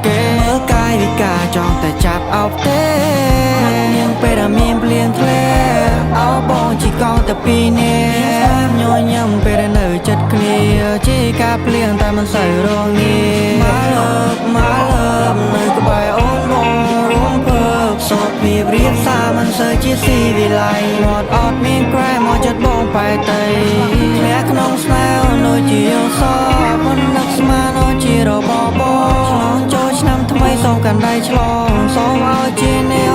គេមើលកាយវិការចង់តែចាប់អោបទេនាងពេលដែលមានភ្លៀងធ្លាអោបងជីកង់តែពីរនាក់ញញឹមពេលដែលនៅចិត្តគ្នាជីការភ្លៀងតែមិនសូវរងាមកលើបនៅក្បែរអូនបងរួមភើបសោកពីរៀបសារមិនសូវជាស៊ីវិល័យមាត់អត់មានក្រែមកចិត្តបងបែកទៅធ្លាក់ក្នុងស្នេហ៍ដូចជាយល់សោមិននឹកស្មានដូចជារបបឆ្លងចូលឆ្នាំថ្មីសូមកាន់ដៃឆ្លងសូមឲ្យជាអ្នក